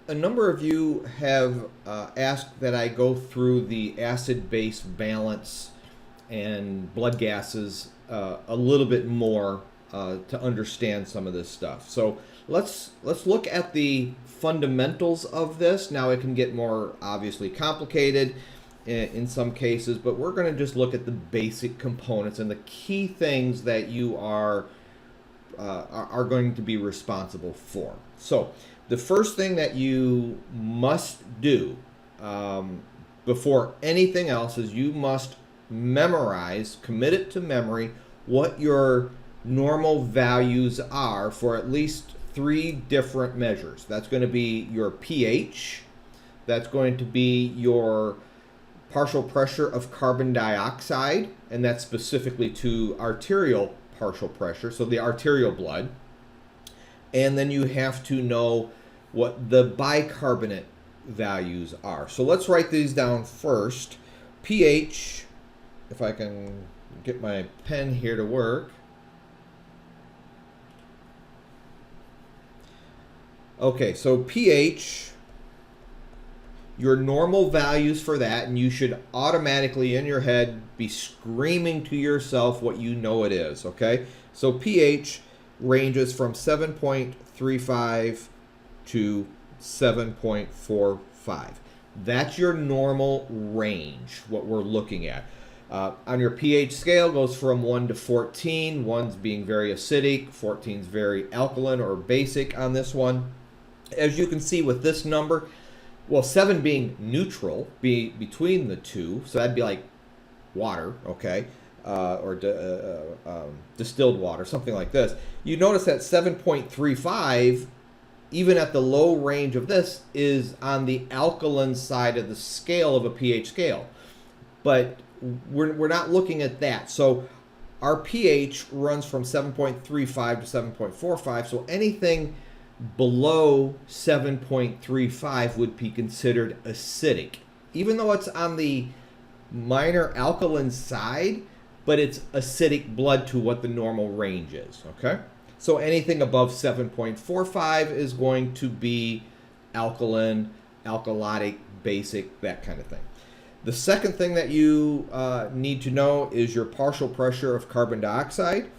a number of you have asked that I go through the acid-base balance and blood gases a little bit more to understand some of this stuff. So let's look at the fundamentals of this. Now it can get more obviously complicated in some cases, but we're going to just look at the basic components and the key things that you are going to be responsible for. So the first thing that you must do before anything else is you must memorize, commit it to memory, what your normal values are for at least 3 different measures. That's going to be your pH, that's going to be your partial pressure of carbon dioxide, and that's specifically to arterial partial pressure, so the arterial blood. And then you have to know what the bicarbonate values are. So let's write these down first. pH, if I can get my pen here to work. Okay, so pH, your normal values for that, and you should automatically in your head be screaming to yourself what you know it is, okay? So pH ranges from 7.35 to 7.45. That's your normal range, what we're looking at. On your pH scale, goes from 1 to 14, 1's being very acidic, 14's very alkaline or basic on this one. As you can see with this number, well, 7 being neutral, between the two, so that'd be like water, okay, or distilled water, something like this. You notice that 7.35, even at the low range of this, is on the alkaline side of the scale of a pH scale. But we're not looking at that. So our pH runs from 7.35 to 7.45, so anything below 7.35 would be considered acidic, even though it's on the minor alkaline side, but it's acidic blood to what the normal range is, okay? So anything above 7.45 is going to be alkaline, alkalotic, basic, that kind of thing. The second thing that you need to know is your partial pressure of carbon dioxide.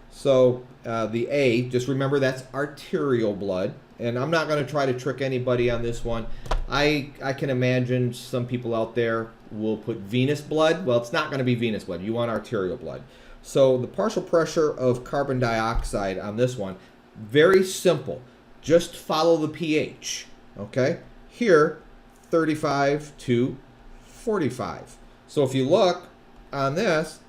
So the A, just remember that's arterial blood. And I'm not going to try to trick anybody on this one. I can imagine some people out there will put venous blood. Well, it's not going to be venous blood. You want arterial blood. So the partial pressure of carbon dioxide on this one, very simple. Just follow the pH, okay? Here, 35 to 45. So if you look on this,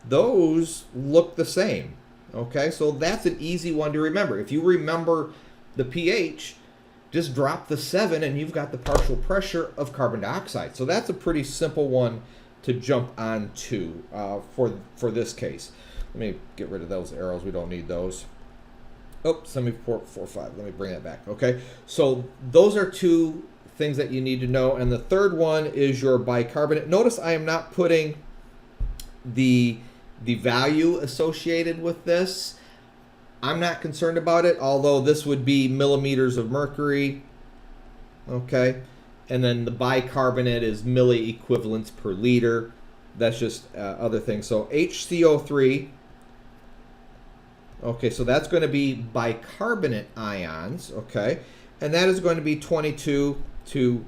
those look the same. Okay, so that's an easy one to remember. If you remember the pH, just drop the 7 and you've got the partial pressure of carbon dioxide. So that's a pretty simple one to jump on to for this case. Let me get rid of those arrows. We don't need those. Oops, 7.45. Let me bring that back. Okay, so those are 2 things that you need to know. And the third one is your bicarbonate. Notice I am not putting the value associated with this. I'm not concerned about it, although this would be millimeters of mercury, okay? And then the bicarbonate is milli equivalents per liter. That's just other things. So HCO3, okay, so that's going to be bicarbonate ions, okay? And that is going to be 22 to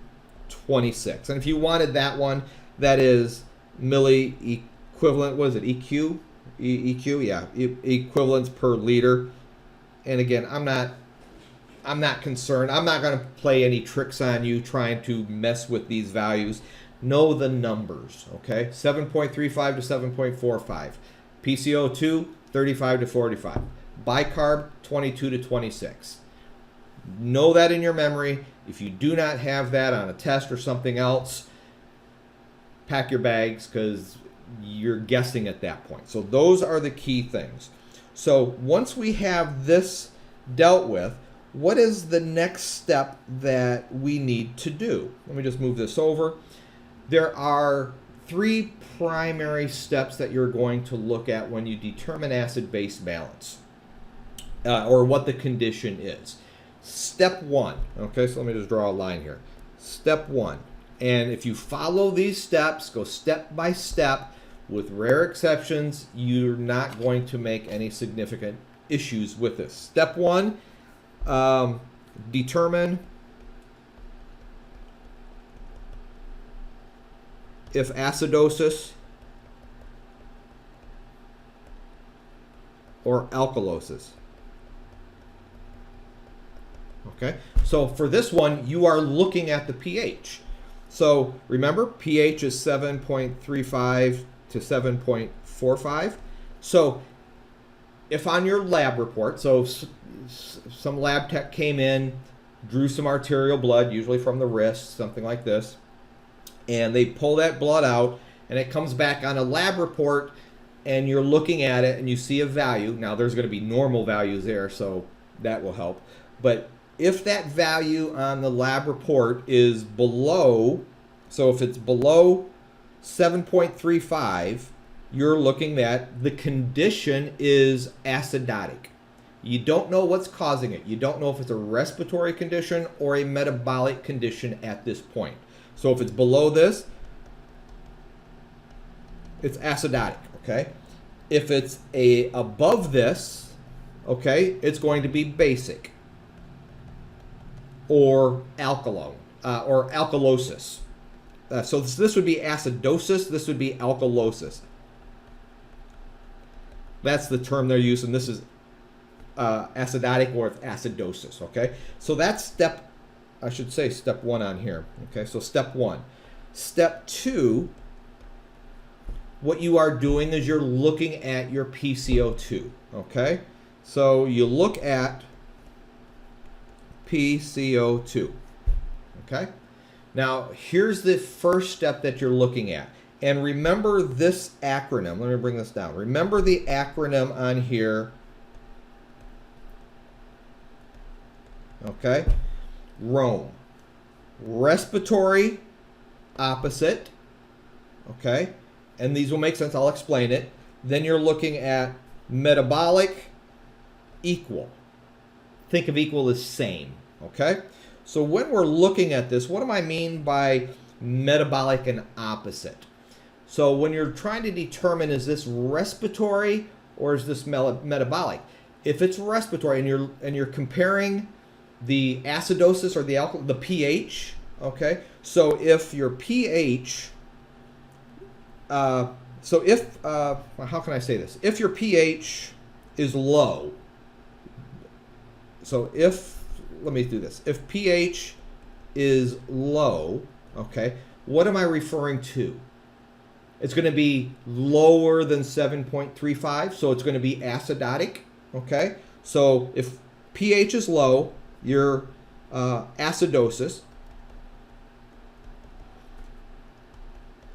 26. And if you wanted that one, that is milli equivalent, what is it, EQ? EQ, yeah, equivalents per liter. And again, I'm not concerned. I'm not going to play any tricks on you trying to mess with these values. Know the numbers, okay? 7.35 to 7.45. PCO2, 35 to 45. Bicarb, 22 to 26. Know that in your memory. If you do not have that on a test or something else, pack your bags, because you're guessing at that point. So those are the key things. So once we have this dealt with, what is the next step that we need to do? Let me just move this over. There are 3 primary steps that you're going to look at when you determine acid-base balance, or what the condition is. Step one, okay, so let me just draw a line here. Step one, and if you follow these steps, go step by step, with rare exceptions, you're not going to make any significant issues with this. Step one, determine if acidosis or alkalosis. Okay, so for this one, you are looking at the pH. So remember, pH is 7.35 to 7.45. So if on your lab report, so some lab tech came in, drew some arterial blood, usually from the wrist, something like this, and they pull that blood out, and it comes back on a lab report, and you're looking at it, and you see a value. Now, there's going to be normal values there, so that will help. But if that value on the lab report is below, so if it's below 7.35, you're looking at the condition is acidotic. You don't know what's causing it. You don't know if it's a respiratory condition or a metabolic condition at this point. So if it's below this, it's acidotic, okay? If it's above this, okay, it's going to be basic or alkaline or alkalosis. So this would be acidosis, this would be alkalosis. That's the term they're using. This is acidotic or acidosis, okay? So that's step one on here, okay? So step one. Step two, what you are doing is you're looking at your PCO2, okay? So you look at PCO2, okay? Now, here's the first step that you're looking at. And remember this acronym. Let me bring this down. Remember the acronym on here. Okay? ROME. Respiratory opposite. Okay? And these will make sense. I'll explain it. Then you're looking at metabolic equal. Think of equal as same. Okay? So when we're looking at this, what do I mean by metabolic and opposite? So when you're trying to determine, is this respiratory or is this metabolic? If it's respiratory and you're comparing the acidosis or the pH, okay? So if your pH, how can I say this? If your pH is low, let me do this. If pH is low, okay, what am I referring to? It's going to be lower than 7.35, so it's going to be acidotic, okay? So if pH is low, your acidosis.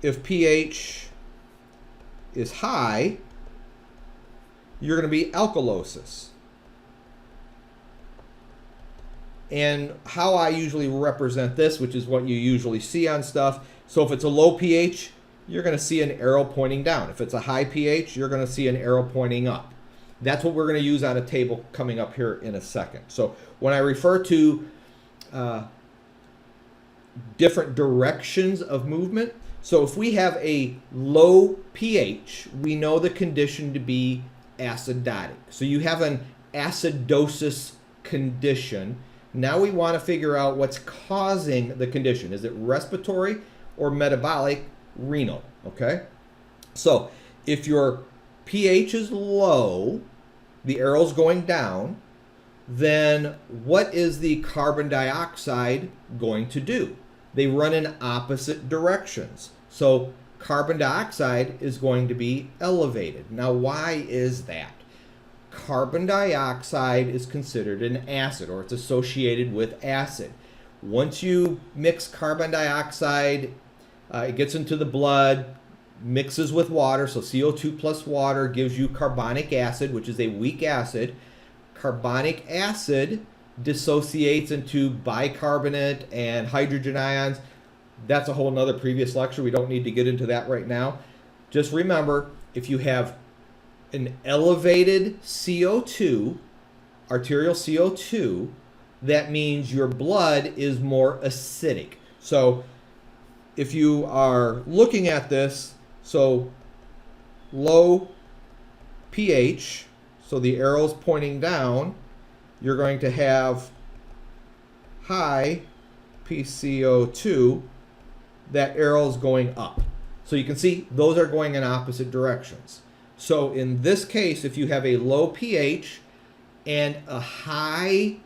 If pH is high, you're going to be alkalosis. And how I usually represent this, which is what you usually see on stuff, so if it's a low pH, you're going to see an arrow pointing down. If it's a high pH, you're going to see an arrow pointing up. That's what we're going to use on a table coming up here in a second. So when I refer to different directions of movement, so if we have a low pH, we know the condition to be acidotic. So you have an acidosis condition. Now we want to figure out what's causing the condition. Is it respiratory or metabolic? Renal, okay? So if your pH is low, the arrow's going down, then what is the carbon dioxide going to do? They run in opposite directions. So carbon dioxide is going to be elevated. Now, why is that? Carbon dioxide is considered an acid, or it's associated with acid. Once you mix carbon dioxide, it gets into the blood, mixes with water, so CO2 plus water gives you carbonic acid, which is a weak acid. Carbonic acid dissociates into bicarbonate and hydrogen ions. That's a whole nother previous lecture. We don't need to get into that right now. Just remember, if you have an elevated CO2, arterial CO2, that means your blood is more acidic. So if you are looking at this, so low pH, so the arrow's pointing down, you're going to have high PCO2, that arrow's going up. So you can see those are going in opposite directions. So in this case, if you have a low pH and a high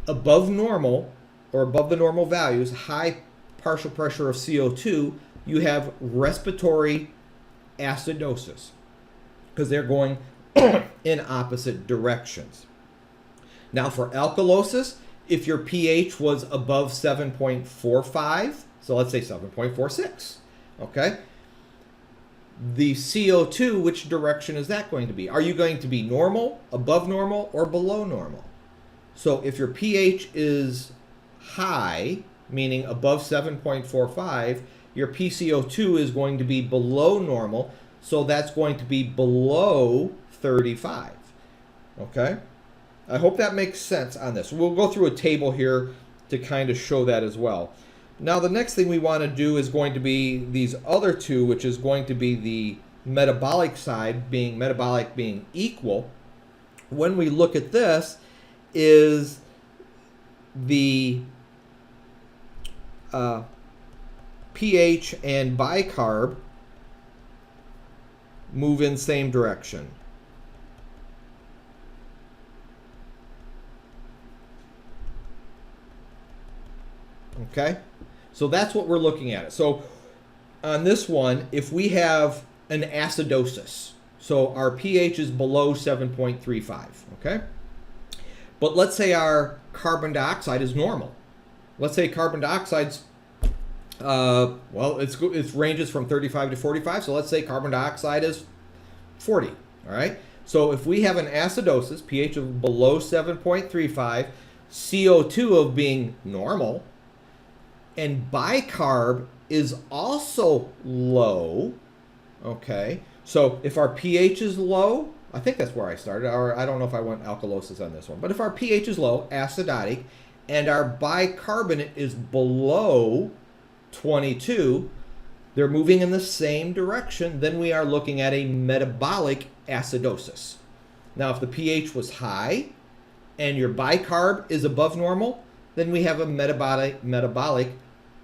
above normal or above the normal values, high partial pressure of CO2, you have respiratory acidosis because they're going in opposite directions. Now for alkalosis, if your pH was above 7.45, so let's say 7.46, okay? The CO2, which direction is that going to be? Are you going to be normal, above normal, or below normal? So if your pH is high, meaning above 7.45, your PCO2 is going to be below normal, so that's going to be below 35, okay? I hope that makes sense on this. We'll go through a table here to kind of show that as well. Now the next thing we want to do is going to be these other two, which is going to be the metabolic side, being metabolic being equal. When we look at this, is the pH and bicarb move in same direction. Okay, so that's what we're looking at. So on this one, if we have an acidosis, so our pH is below 7.35, okay? But let's say our carbon dioxide is normal. Let's say carbon dioxide's, well, it ranges from 35 to 45, so let's say carbon dioxide is 40, all right? So if we have an acidosis, pH of below 7.35, CO2 of being normal, and bicarb is also low, okay? So if our pH is low, I think that's where I started, or I don't know if I went alkalosis on this one, but if our pH is low, acidotic, and our bicarbonate is below 22, they're moving in the same direction, then we are looking at a metabolic acidosis. Now if the pH was high and your bicarb is above normal, then we have a metabolic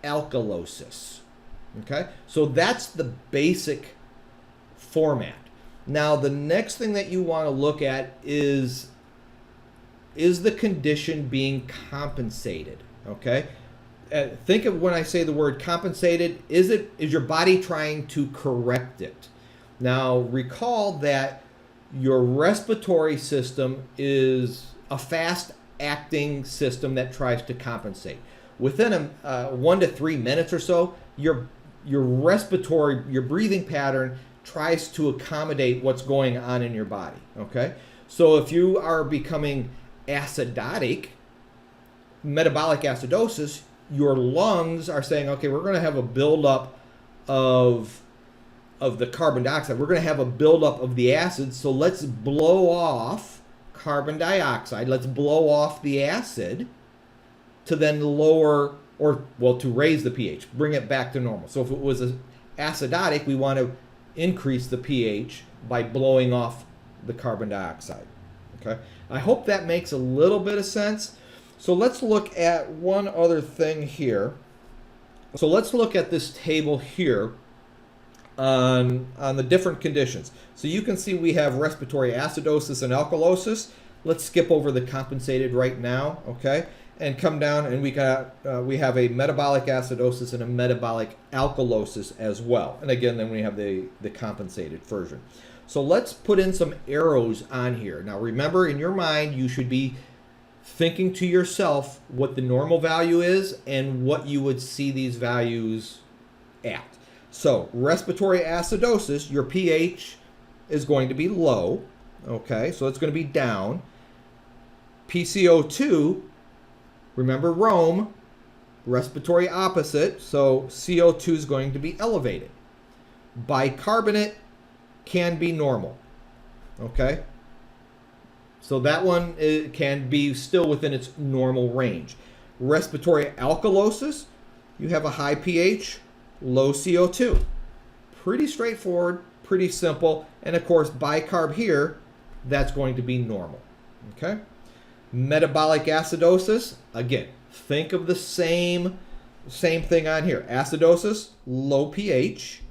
alkalosis. Okay, so that's the basic format. Now the next thing that you want to look at is the condition being compensated. Okay, think of when I say the word compensated, is your body trying to correct it? Now recall that your respiratory system is a fast acting system that tries to compensate. Within 1 to 3 minutes or so, your respiratory, your breathing pattern tries to accommodate what's going on in your body, okay? So if you are becoming acidotic, metabolic acidosis, your lungs are saying, okay, we're going to have a buildup of the carbon dioxide. We're going to have a buildup of the acid, so let's blow off carbon dioxide. Let's blow off the acid to then lower, or well, to raise the pH, bring it back to normal. So if it was acidotic, we want to increase the pH by blowing off the carbon dioxide. Okay, I hope that makes a little bit of sense. So let's look at one other thing here. So let's look at this table here on the different conditions. So you can see we have respiratory acidosis and alkalosis. Let's skip over the compensated right now, okay? And come down, and we have a metabolic acidosis and a metabolic alkalosis as well. And again, then we have the compensated version. So let's put in some arrows on here. Now remember, in your mind, you should be thinking to yourself what the normal value is and what you would see these values at. So respiratory acidosis, your pH is going to be low, okay? So it's going to be down. PCO2, remember Rome, respiratory opposite, so CO2 is going to be elevated. Bicarbonate can be normal, okay? So that one can be still within its normal range. Respiratory alkalosis, you have a high pH, low CO2. Pretty straightforward, pretty simple. And of course, bicarb here, that's going to be normal. Okay? Metabolic acidosis, again, think of the same thing on here. Acidosis, low pH.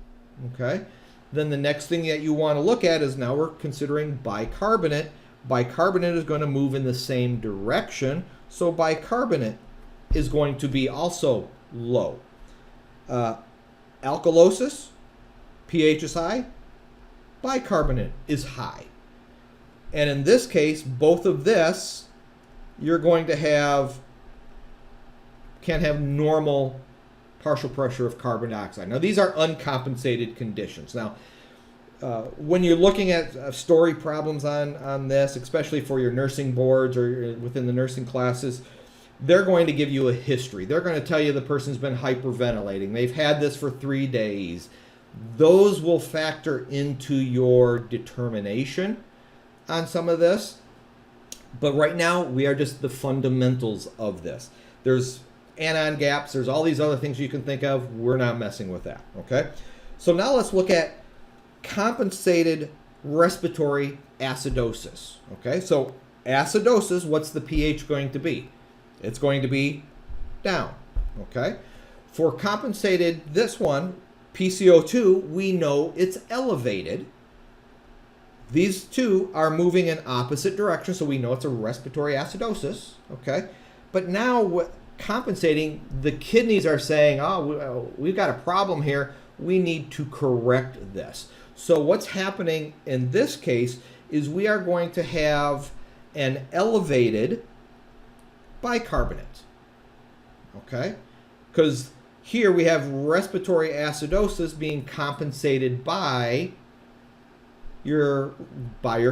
Okay? Then the next thing that you want to look at is now we're considering bicarbonate. Bicarbonate is going to move in the same direction, so bicarbonate is going to be also low. Alkalosis, pH is high, bicarbonate is high. And in this case, both of this, you're going to can't have normal partial pressure of carbon dioxide. Now, these are uncompensated conditions. Now, when you're looking at story problems on this, especially for your nursing boards or within the nursing classes, they're going to give you a history. They're going to tell you the person's been hyperventilating. They've had this for 3 days. Those will factor into your determination on some of this. But right now, we are just the fundamentals of this. There's anion gaps. There's all these other things you can think of. We're not messing with that, okay? So now let's look at compensated respiratory acidosis, okay? So acidosis, what's the pH going to be? It's going to be down, okay? For compensated, this one, PCO2, we know it's elevated. These two are moving in opposite directions, so we know it's a respiratory acidosis, okay? But now, compensating, the kidneys are saying, oh, we've got a problem here. We need to correct this. So what's happening in this case is we are going to have an elevated bicarbonate, okay? Because here we have respiratory acidosis being compensated by your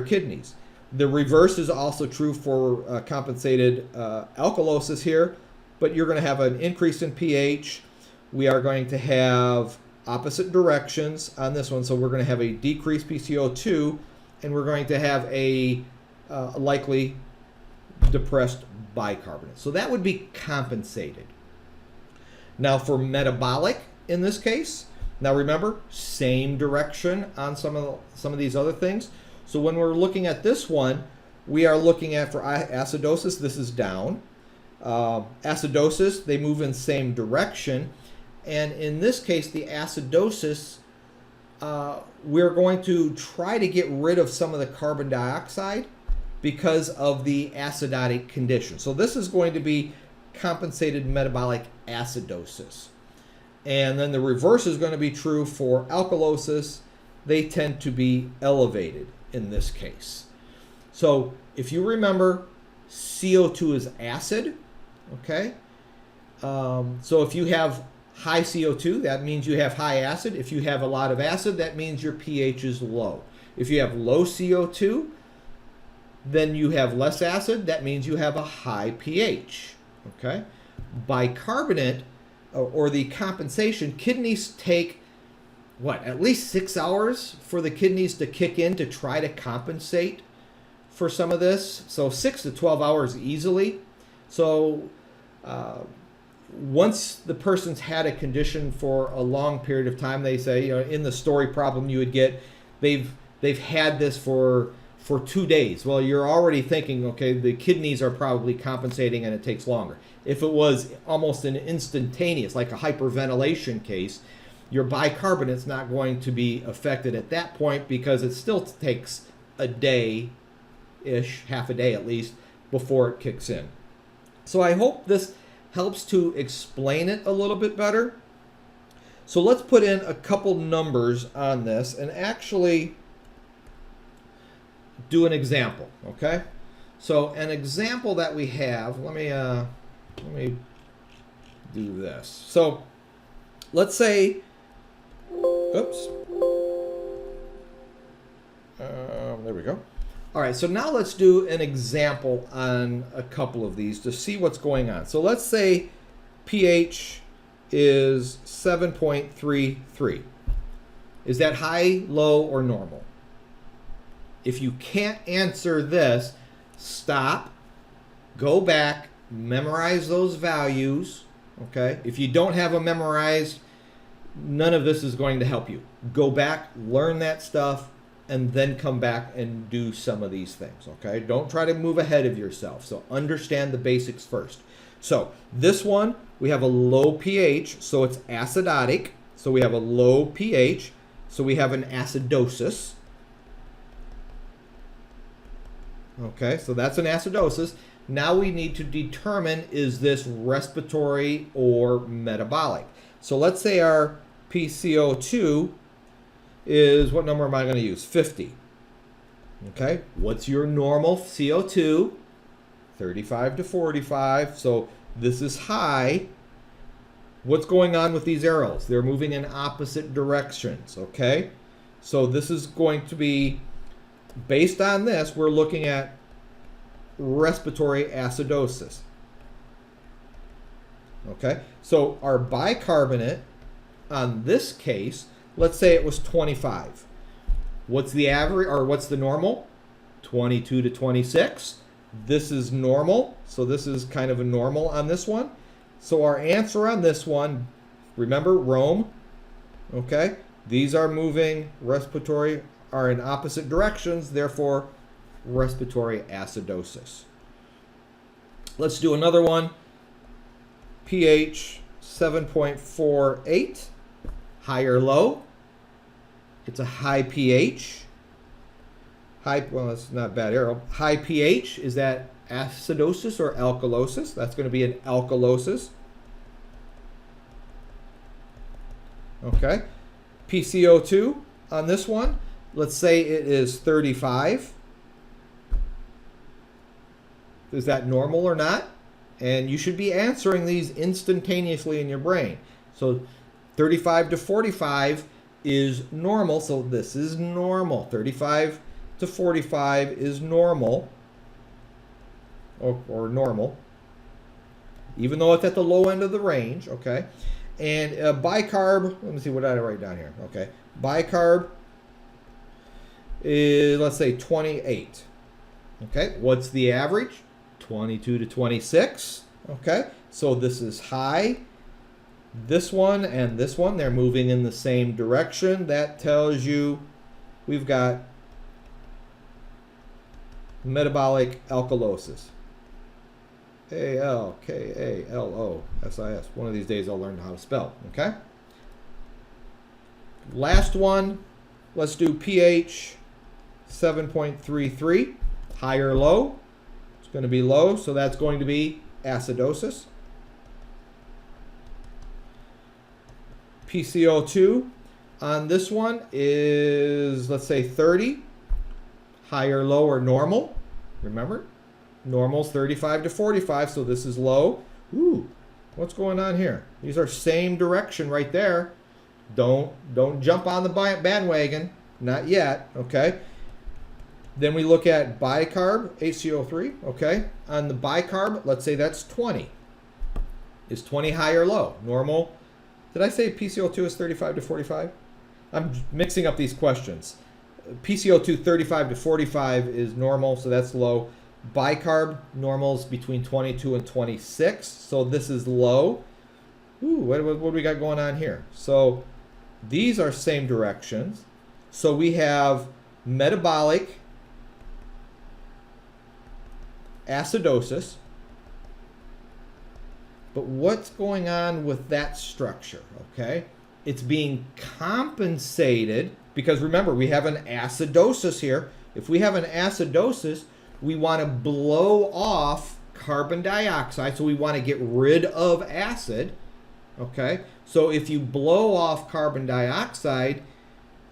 kidneys. The reverse is also true for compensated alkalosis here, but you're going to have an increase in pH. We are going to have opposite directions on this one, so we're going to have a decreased PCO2, and we're going to have a likely depressed bicarbonate. So that would be compensated. Now for metabolic, in this case, now remember, same direction on some of these other things. So when we're looking at this one, we are looking at, for acidosis, this is down. Acidosis, they move in the same direction. And in this case, the acidosis, we're going to try to get rid of some of the carbon dioxide because of the acidotic condition. So this is going to be compensated metabolic acidosis. And then the reverse is going to be true for alkalosis. They tend to be elevated in this case. So if you remember, CO2 is acid, okay? So if you have high CO2, that means you have high acid. If you have a lot of acid, that means your pH is low. If you have low CO2, then you have less acid. That means you have a high pH, okay? Bicarbonate, or the compensation, kidneys take, at least 6 hours for the kidneys to kick in to try to compensate for some of this. So 6 to 12 hours easily. So once the person's had a condition for a long period of time, they say, in the story problem you would get, they've had this for 2 days. Well, you're already thinking, okay, the kidneys are probably compensating and it takes longer. If it was almost an instantaneous, like a hyperventilation case, your bicarbonate's not going to be affected at that point because it still takes a day-ish, half a day at least, before it kicks in. So I hope this helps to explain it a little bit better. So let's put in a couple numbers on this and actually do an example, okay? So an example that we have, let me do this. So let's say, oops, there we go. All right, so now let's do an example on a couple of these to see what's going on. So let's say pH is 7.33. Is that high, low, or normal? If you can't answer this, stop, go back, memorize those values, okay? If you don't have them memorized, none of this is going to help you. Go back, learn that stuff, and then come back and do some of these things, okay? Don't try to move ahead of yourself. So understand the basics first. So this one, we have a low pH, so it's acidotic. So we have a low pH, so we have an acidosis. Okay, so that's an acidosis. Now we need to determine, is this respiratory or metabolic? So let's say our PCO2 is, what number am I going to use? 50. Okay, what's your normal CO2? 35 to 45. So this is high. What's going on with these arrows? They're moving in opposite directions, okay? So this is going to be, based on this, we're looking at respiratory acidosis. Okay, so our bicarbonate on this case, let's say it was 25. What's the average, or what's the normal? 22 to 26. This is normal, so this is kind of a normal on this one. So our answer on this one, remember Rome, okay? These are moving, respiratory are in opposite directions, therefore respiratory acidosis. Let's do another one. pH 7.48, high or low? It's a high pH. High, well, it's not a bad arrow. High pH, is that acidosis or alkalosis? That's going to be an alkalosis. Okay. PCO2 on this one, let's say it is 35. Is that normal or not? And you should be answering these instantaneously in your brain. So 35 to 45 is normal, so this is normal. 35 to 45 is normal, or normal, even though it's at the low end of the range, okay? And bicarb, let me see what did I write down here, okay? Bicarb is, let's say, 28, okay? What's the average? 22 to 26, okay? So this is high. This one and this one, they're moving in the same direction. That tells you we've got metabolic alkalosis. A-L-K-A-L-O-S-I-S. One of these days I'll learn how to spell, okay? Last one, let's do pH 7.33, high or low? It's going to be low, so that's going to be acidosis. PCO2 on this one is, let's say, 30, high or low or normal. Remember, normal's 35 to 45, so this is low. Ooh, what's going on here? These are same direction right there. Don't jump on the bandwagon, not yet, okay? Then we look at bicarb, HCO3, okay? On the bicarb, let's say that's 20. Is 20 high or low? Normal. Did I say PCO2 is 35 to 45? I'm mixing up these questions. PCO2 35 to 45 is normal, so that's low. Bicarb, normal's between 22 and 26, so this is low. Ooh, what do we got going on here? So these are same directions. So we have metabolic acidosis. But what's going on with that structure, okay? It's being compensated, because remember, we have an acidosis here. If we have an acidosis, we want to blow off carbon dioxide, so we want to get rid of acid, okay? So if you blow off carbon dioxide,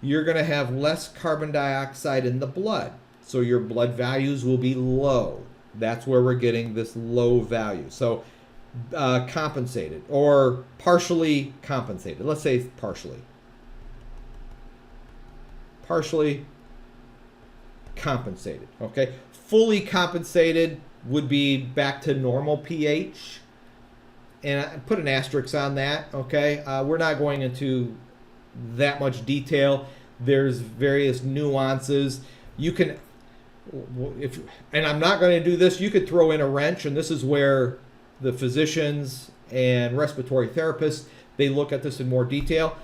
you're going to have less carbon dioxide in the blood. So your blood values will be low. That's where we're getting this low value. So compensated or partially compensated. Let's say partially. Partially compensated, okay? Fully compensated would be back to normal pH. And I put an asterisk on that, okay? We're not going into that much detail. There's various nuances. You can, And I'm not going to do this, you could throw in a wrench, and this is where the physicians and respiratory therapists, they look at this in more detail.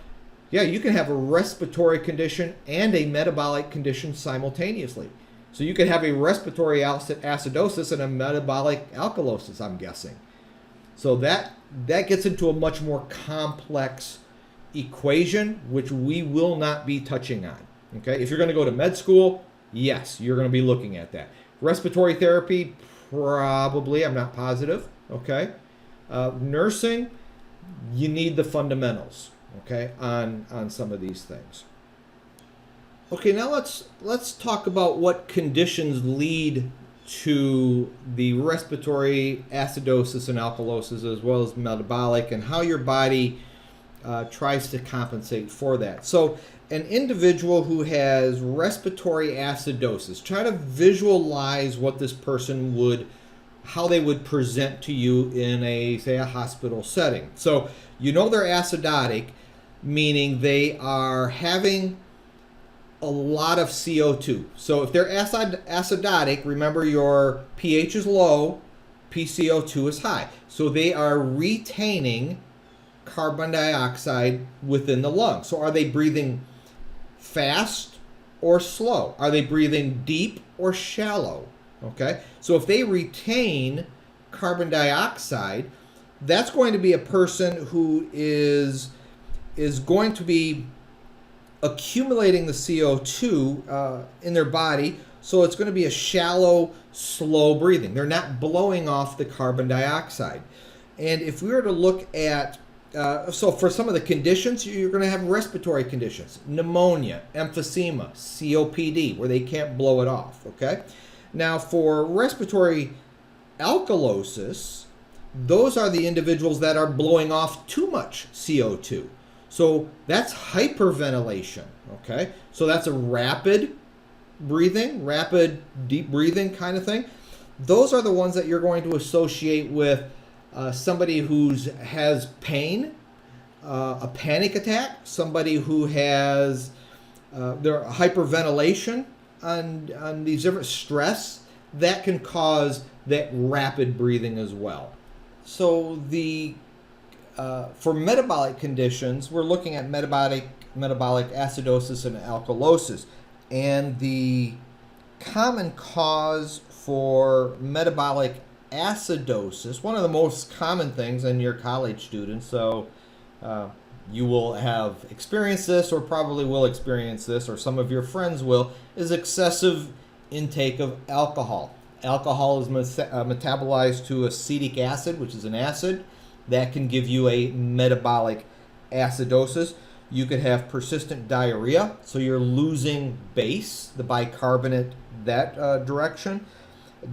Yeah, you can have a respiratory condition and a metabolic condition simultaneously. So you could have a respiratory acidosis and a metabolic alkalosis, I'm guessing. So that gets into a much more complex equation, which we will not be touching on. Okay, if you're going to go to med school, yes, you're going to be looking at that. Respiratory therapy, probably, I'm not positive. Okay, nursing, you need the fundamentals. Okay, on some of these things. Okay, now let's talk about what conditions lead to the respiratory acidosis and alkalosis, as well as metabolic, and how your body tries to compensate for that. So an individual who has respiratory acidosis, try to visualize what this person how they would present to you in say a hospital setting. So you know they're acidotic, meaning they are having a lot of CO2. So if they're acidotic, remember your pH is low, PCO2 is high. So they are retaining carbon dioxide within the lungs. So are they breathing fast or slow? Are they breathing deep or shallow? Okay, so if they retain carbon dioxide, that's going to be a person who is going to be accumulating the CO2 in their body, so it's going to be a shallow, slow breathing. They're not blowing off the carbon dioxide. And if we were to look at, so for some of the conditions, you're going to have respiratory conditions, pneumonia, emphysema, COPD, where they can't blow it off, okay? Now for respiratory alkalosis, those are the individuals that are blowing off too much CO2. So that's hyperventilation, okay? So that's a rapid breathing, rapid deep breathing kind of thing. Those are the ones that you're going to associate with somebody who has pain, a panic attack, somebody who has their hyperventilation on these different stress, that can cause that rapid breathing as well. So for metabolic conditions, we're looking at metabolic acidosis and alkalosis. And the common cause for metabolic acidosis, one of the most common things in your college students, so you will have experienced this or probably will experience this, or some of your friends will, is excessive intake of alcohol. Alcohol is metabolized to acetic acid, which is an acid. That can give you a metabolic acidosis. You could have persistent diarrhea, so you're losing base, the bicarbonate, that direction.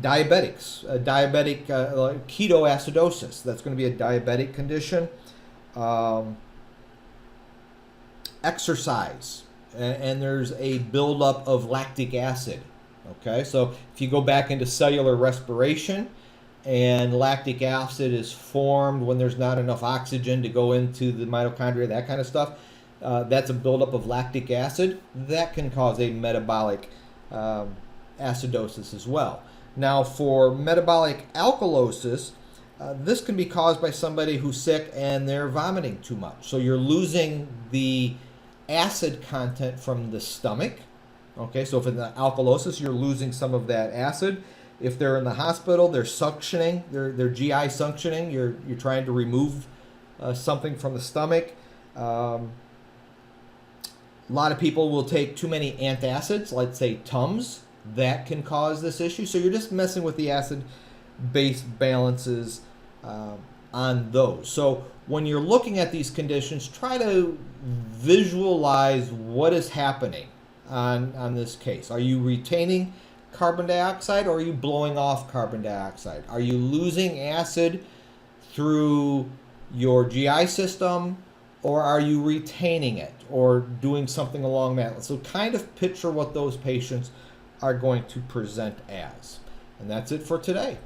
Diabetics, diabetic ketoacidosis, that's going to be a diabetic condition. Exercise, and there's a buildup of lactic acid. Okay, so if you go back into cellular respiration, and lactic acid is formed when there's not enough oxygen to go into the mitochondria, that kind of stuff. That's a buildup of lactic acid. That can cause a metabolic acidosis as well. Now, for metabolic alkalosis, this can be caused by somebody who's sick and they're vomiting too much. So you're losing the acid content from the stomach. Okay, so if in the alkalosis, you're losing some of that acid. If they're in the hospital, they're suctioning, they're GI suctioning. You're trying to remove something from the stomach. A lot of people will take too many antacids, let's say Tums. That can cause this issue. So you're just messing with the acid-base balances on those. So when you're looking at these conditions, try to visualize what is happening on this case. Are you retaining carbon dioxide, or are you blowing off carbon dioxide? Are you losing acid through your GI system, or are you retaining it or doing something along that? So kind of picture what those patients are going to present as. And that's it for today.